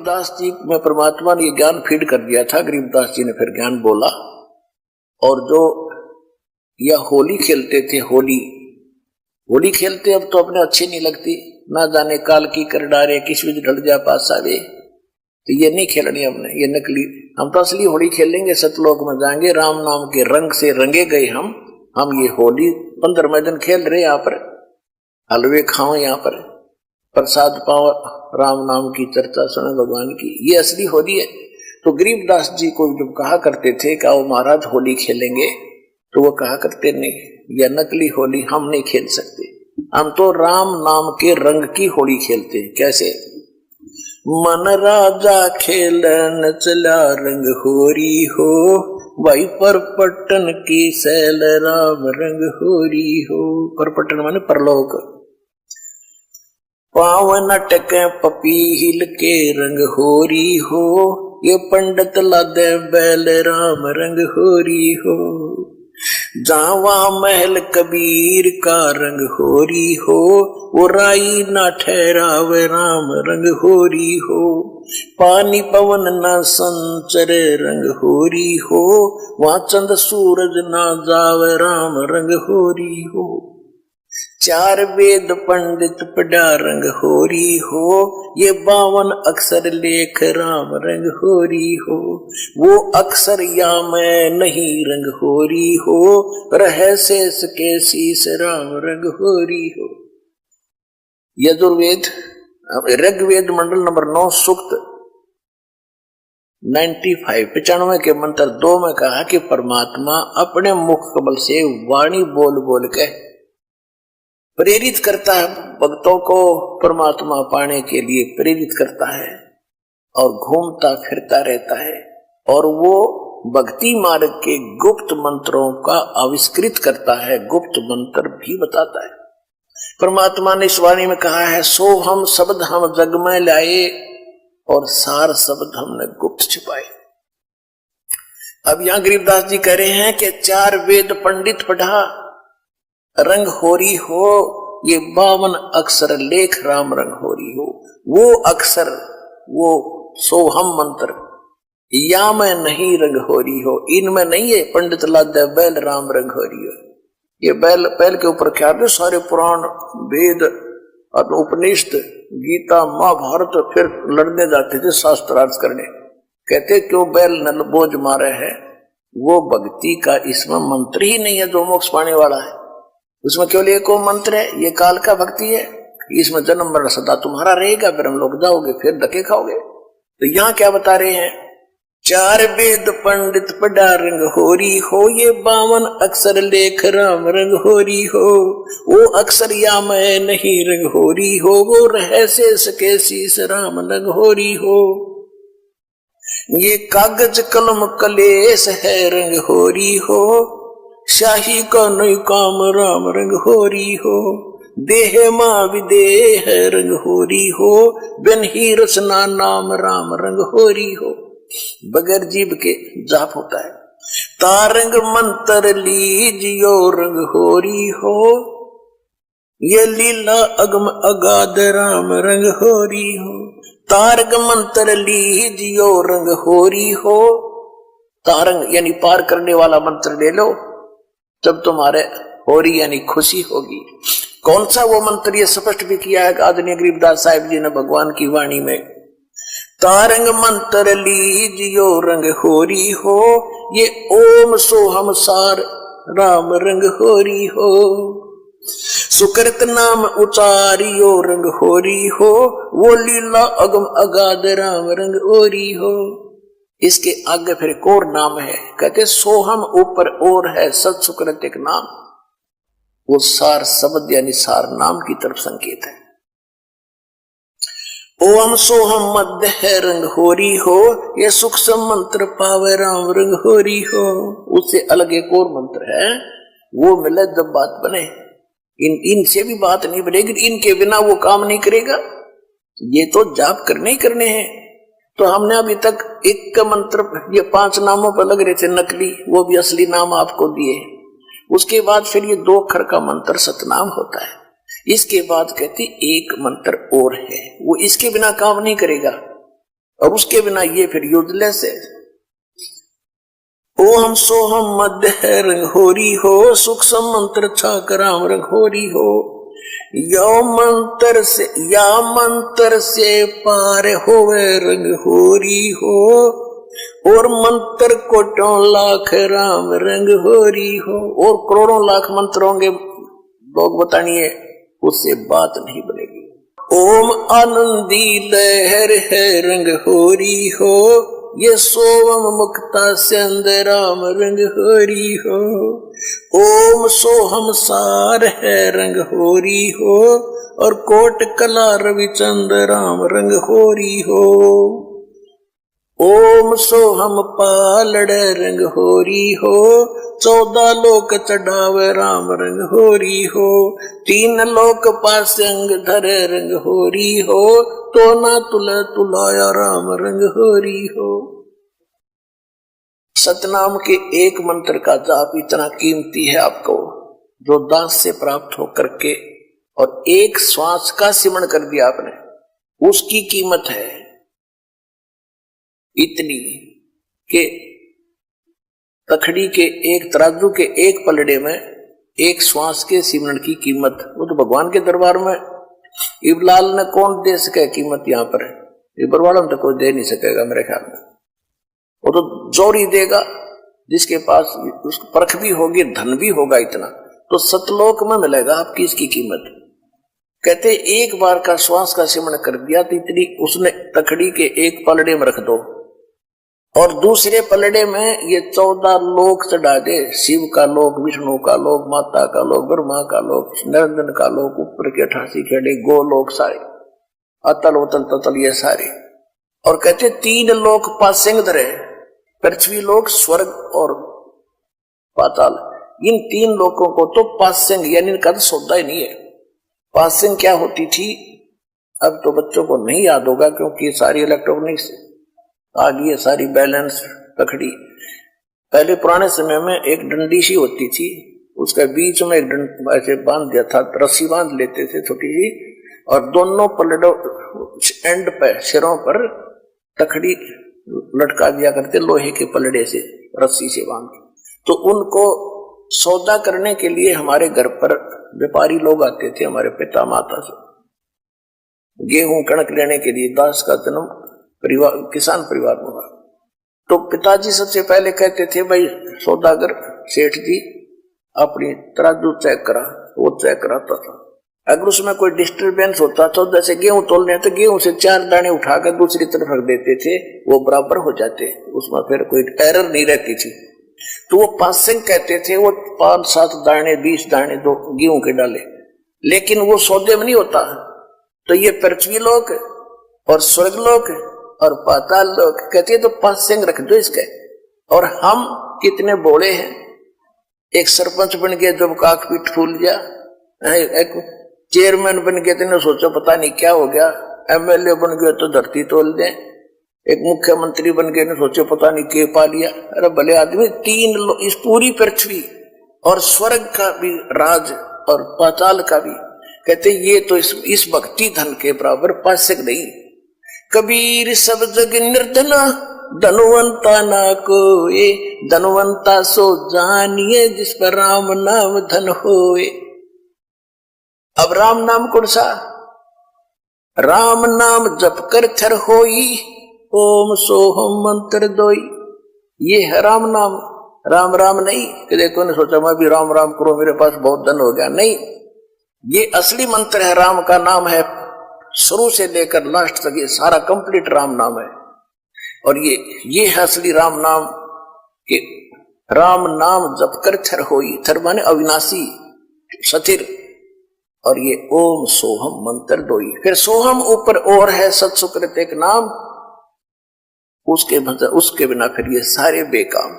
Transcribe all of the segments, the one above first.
गरीबदास जी में परमात्मा ने ज्ञान फीड कर दिया था। गरीबदास जी ने फिर ज्ञान बोला, और जो यह होली खेलते थे, होली खेलते अब तो अपने अच्छी नहीं लगती, ना जाने काल की कर डारे किस विध ढल जा पास आवे, तो ये नहीं खेलनी हमने, ये नकली। हम तो असली होली खेलेंगे, सतलोक में जाएंगे, राम नाम के रंग से रंगे गए हम ये होली 15 दिन खेल रहे, यहाँ पर हलवे खाओ, यहाँ पर प्रसाद पाओ, राम नाम की चर्चा सुने भगवान की, ये असली होली है। तो गरीबदास जी को जब कहा करते थे कि आओ महाराज होली खेलेंगे, तो वो कहा करते नहीं, यह नकली होली हम नहीं खेल सकते, हम तो राम नाम के रंग की होली खेलते हैं। कैसे? मन राजा खेलन चला रंग होरी हो, भाई परपटन की सैल राम रंग होरी हो। परपटन माने परलोक। पावन अटक पपीहिल के रंग होरी हो, ये पंडित लादे बैल राम रंग होरी हो। जावा महल कबीर का रंग होरी हो, वो राई ना ठहराव राम रंग होरी हो। पानी पवन ना संचर रंग होरी हो, वहाँ चंद सूरज ना जाव राम रंग होरी हो। 4 वेद पंडित पढ़ा रंग होरी हो, ये 52 अक्षर लेख राम रंग होरी हो। वो अक्षर या मैं नहीं रंग होरी हो, रह शेष के शीस राम रंग होरी हो। यजुर्वेद ऋग्वेद मंडल नंबर 9 सूक्त 95 के मंत्र 2 में कहा कि परमात्मा अपने मुख कमल से वाणी बोल बोल के प्रेरित करता है भक्तों को, परमात्मा पाने के लिए प्रेरित करता है, और घूमता फिरता रहता है, और वो भक्ति मार्ग के गुप्त मंत्रों का आविष्कृत करता है, गुप्त मंत्र भी बताता है। परमात्मा ने इस वाणी में कहा है, सो हम शब्द हम जग में लाए, और सार शब्द हमने गुप्त छिपाए। अब यहां गरीबदास जी कह रहे हैं कि 4 वेद पंडित पढ़ा रंग होरी हो, ये 52 अक्षर लेख राम रंग होरी हो। वो अक्षर, वो सोहम मंत्र या में नहीं रंग होरी हो, इनमें नहीं है पंडित लादे बैल राम रंग होरी हो। ये बैल के ऊपर क्या है? सारे पुराण वेद उपनिषद गीता महाभारत फिर लड़ने जाते थे शास्त्रार्थ करने। कहते क्यों बैल नल बोझ मारे है? वो भक्ति का इसमें मंत्र ही नहीं है जो मोक्ष पाने वाला है। उसमें केवल एक मंत्र है, ये काल का भक्ति है, इसमें जन्म मरण सदा तुम्हारा रहेगा, फिर हम लोग जाओगे, फिर धक्के खाओगे। तो यहाँ क्या बता रहे हैं? 4 वेद पंडित पढ़ा रंग होरी हो, ये 52 अक्षर लेख राम रंग होरी हो। वो अक्षर या मैं नहीं रंग होरी हो, वो रह शेष के शीस राम रंग होरी हो। ये कागज कलम कलेश है रंग होरी हो, शाही का नहीं काम राम रंग होरी हो। देह मां विदेह रंग होरी हो, बिन ही रचना नाम राम रंग होरी हो। बगैर जीव के जाप होता है। तारंग मंत्र लीजियो रंग होरी हो, ये लीला अगम अगाध राम रंग होरी हो। तारंग मंत्र लीजियो रंग होरी हो, तारंग यानी पार करने वाला मंत्र ले लो, तब तुम्हारे होरी यानी खुशी होगी। कौन सा वो मंत्र? ये स्पष्ट भी किया है आदरणीय गरीबदास साहिब जी ने भगवान की वाणी में। तारंग मंत्र लीजियो रंग होरी हो, ये ओम सोहम सार राम रंग होरी हो। सुकृत नाम उचारियो रंग होरी हो, वो लीला अगम अगाध राम रंग होरी हो। इसके आगे फिर एक और नाम है, कहते सोहम ऊपर और है सत सुकृत एक नाम, वो सार शब्द यानी सार नाम की तरफ संकेत है। ओम सोहम मध्य है रंग होरी हो, ये सूक्ष्म मंत्र पावे राम रंग होरी हो। उससे अलग एक और मंत्र है, वो मिले जब बात बने। इनसे भी बात नहीं बनेगी, इनके बिना वो काम नहीं करेगा। ये तो जाप करने ही करने हैं। तो हमने अभी तक एक मंत्र, ये 5 नामों पर लग रहे थे नकली, वो भी असली नाम आपको दिए। उसके बाद फिर ये 2 अक्षर का मंत्र सतनाम होता है। इसके बाद कहती एक मंत्र और है, वो इसके बिना काम नहीं करेगा। और उसके बिना ये फिर यूजलेस है। ओम सोहम मध्य है रंग होरी हो, सूक्ष्म मंत्र छाक राम रंग होरी हो। या मंत्र से पार होवे रंग होरी हो, और मंत्र कोटों लाख राम रंग होरी हो। और करोड़ों लाख मंत्र होंगे, लोग बतानिए, उससे बात नहीं बनेगी। ओम आनंदी लहर है रंग होरी हो, ये सोम मुक्ता सिंध राम रंग होरी हो। ओम सोहम सार है रंग होरी हो, और कोट कला रविचंद राम रंग होरी हो। ओम सोहम पालड़ रंग होरी हो, 14 लोक चढ़ावे राम रंग होरी हो। 3 लोक पासंग धरे रंग होरी हो, तो ना तुला तुलाया राम रंग होरी हो। सतनाम के एक मंत्र का जाप इतना कीमती है आपको, जो दास से प्राप्त होकर के और एक श्वास का सिमरण कर दिया आपने, उसकी कीमत है इतनी कि तखड़ी के एक तराजू के एक पलड़े में एक श्वास के सिमरण की कीमत, वो तो भगवान के दरबार में इबलाल ने कौन दे सके कीमत, यहाँ पर इबरवाड़ा में तो कोई दे नहीं सकेगा मेरे ख्याल में। वो तो जोरी देगा जिसके पास उसकी परख भी होगी, धन भी होगा इतना, तो सतलोक में मिलेगा आपकी इसकी कीमत। कहते एक बार का श्वास का सिमरण कर दिया तो इतनी उसने तखड़ी के एक पलड़े में रख दो, और दूसरे पलड़े में ये 14 लोक चढ़ा दे, शिव का लोक, विष्णु का लोक, माता का लोक, ब्रह्मा का लोक, निरंजन का लोक, ऊपर के 88 खेड़े गोलोक सारे, अतल उतल ततल ये सारे। और कहते 3 लोक पासिंग धरे, पृथ्वी लोक, स्वर्ग और पाताल, इन 3 लोकों को तो पासिंग यानी इनका तो सौदा ही नहीं है। पासिंग क्या होती थी अब तो बच्चों को नहीं याद होगा, क्योंकि सारी इलेक्ट्रॉनिक्स आ गई है, सारी बैलेंस तखड़ी। पहले पुराने समय में एक डंडी सी होती थी, उसके बीच में एक ऐसे बांध दिया था, रस्सी बांध लेते थे छोटी सी, और दोनों पलड़ों एंड पे सिरों पर तखड़ी लटका दिया करते लोहे के पलड़े से, रस्सी से बांध। तो उनको सौदा करने के लिए हमारे घर पर व्यापारी लोग आते थे, हमारे पिता माता से गेहूं कणक लेने के लिए। दास का जन्म परिवार किसान परिवार में हुआ, तो पिताजी सबसे पहले कहते थे, भाई सौदागर सेठ जी अपनी तराजू चेक करा, वो चेक कराता था। अगर उसमें कोई डिस्टरबेंस होता तो जैसे गेहूं तोलने तो गेहूं से 4 दाने उठाकर दूसरी तरफ रख देते थे, वो बराबर हो जाते, उसमें फिर कोई एरर नहीं रहती थी। तो वो पासिंग कहते थे, वो 5-7 दाने 20 दाने दो गेहूं के डाले, लेकिन वो सौदे में नहीं होता। तो ये पृथ्वी लोक और स्वर्ग लोक और पाताल लोक कहते तो पासिंग रख दो इसके। और हम कितने बोले हैं, एक सरपंच बन गया जब काक पीठ फूल गया, एक चेयरमैन बन गया तो सोचो पता नहीं क्या हो गया, एमएलए बन गया तो धरती तोल दे, एक मुख्यमंत्री बन गए ने सोचे पता नहीं के पा लिया। अरे भले आदमी, 3 इस पूरी पृथ्वी और स्वर्ग का भी राज और पाताल का भी, कहते ये तो इस भक्ति धन के बराबर पासक नहीं। कबीर सब जग निर्धना, धनवंता ना कोए, धनवंता सो जानिए जिस पर राम नाम धन होए। अब राम नाम कौन सा? राम नाम जप कर थर होई, ओम सोहम मंत्र दोई, ये है राम नाम। राम राम नहीं कि देखो ने सोचा मैं भी राम राम करो मेरे पास बहुत धन हो गया, नहीं, ये असली मंत्र है। राम का नाम है शुरू से लेकर लास्ट तक, ये सारा कंप्लीट राम नाम है। और ये है असली राम नाम कि राम नाम जप कर थर होई, थर माने अविनाशी सथिर, और ये ओम सोहम मंत्र दोई। फिर सोहम ऊपर और है सत्सुकृत एक नाम, उसके बिना फिर ये सारे बेकाम।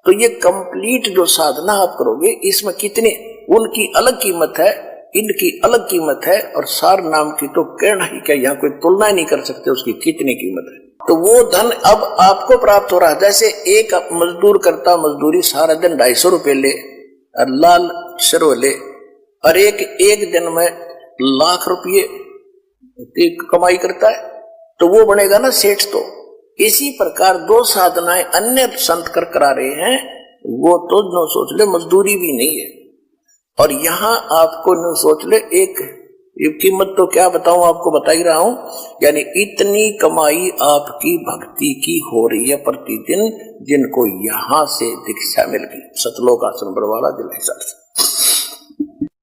तो ये कंप्लीट जो साधना आप करोगे, इसमें कितने उनकी अलग कीमत है, इनकी अलग कीमत है, और सार नाम की तो कहना ही क्या, यहाँ कोई तुलना ही नहीं कर सकते उसकी कितनी कीमत है। तो वो धन अब आपको प्राप्त हो रहा है। जैसे एक मजदूर करता मजदूरी सारा दिन 250 रुपये ले और लाल शरो ले, और एक दिन में लाख रुपये की कमाई करता है, तो वो बनेगा ना सेठ। तो इसी प्रकार दो साधनाएं अन्य संत कर करा रहे हैं, वो तो न सोच ले मजदूरी भी नहीं है। और यहां आपको न सोच ले एक कीमत तो क्या बताऊं, आपको बता ही रहा हूं, यानी इतनी कमाई आपकी भक्ति की हो रही है प्रतिदिन, जिनको यहां से दीक्षा मिल गई सतलोक आश्रम बरवाला जिला हिसार से।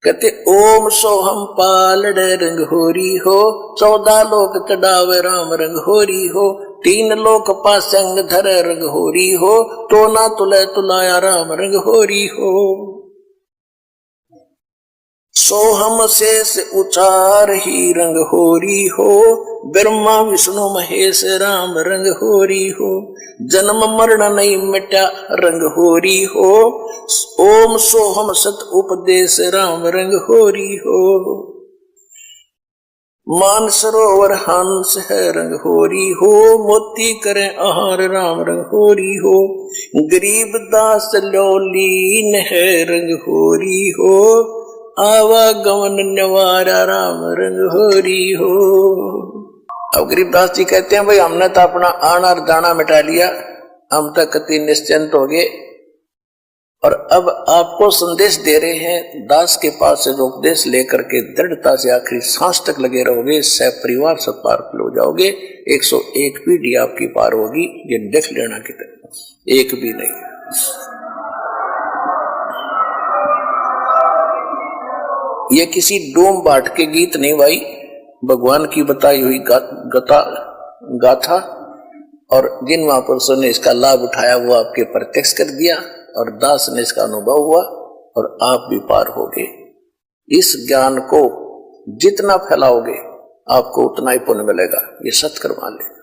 कहते ओम सोहम पालड़ रंग होरी हो, 14 लोक चढ़ावे राम रंग होरी हो, 3 लोक पासंग धर रंग होरी हो, तो ना तुले तुलाया राम रंग होरी हो। सोहम शेष उचार ही रंग होरी हो, ब्रह्मा विष्णु महेश राम रंग होरी हो, जन्म मरण नहीं मिटा रंग होरी हो, ओम सोहम सत उपदेश राम रंग होरी हो। मान सरोवर हंस है रंग होरी हो, मोती करे आहार राम रंग होरी हो, गरीब दास लोलीन है रंग होरी हो, आवागमन निवारा राम रंग होरी हो। अब गरीबदास जी कहते हैं भाई हमने तो अपना आना और जाना मिटा लिया, हम तक कति निश्चिंत हो गए, और अब आपको संदेश दे रहे हैं, दास के पास से जो उपदेश लेकर के दृढ़ता से आखिरी सांस तक लगे रहोगे, सपरिवार सब पार हो जाओगे। 101 पीढ़ी आपकी पार होगी, ये देख लेना कितने, एक भी नहीं। ये किसी डोम बाट के गीत नहीं भाई, भगवान की बताई हुई गाथा, और जिन महापुरुषों ने इसका लाभ उठाया वो आपके प्रत्यक्ष कर दिया, और दास ने इसका अनुभव हुआ, और आप भी पार होगे। इस ज्ञान को जितना फैलाओगे आपको उतना ही पुण्य मिलेगा, ये सत्य मान ले।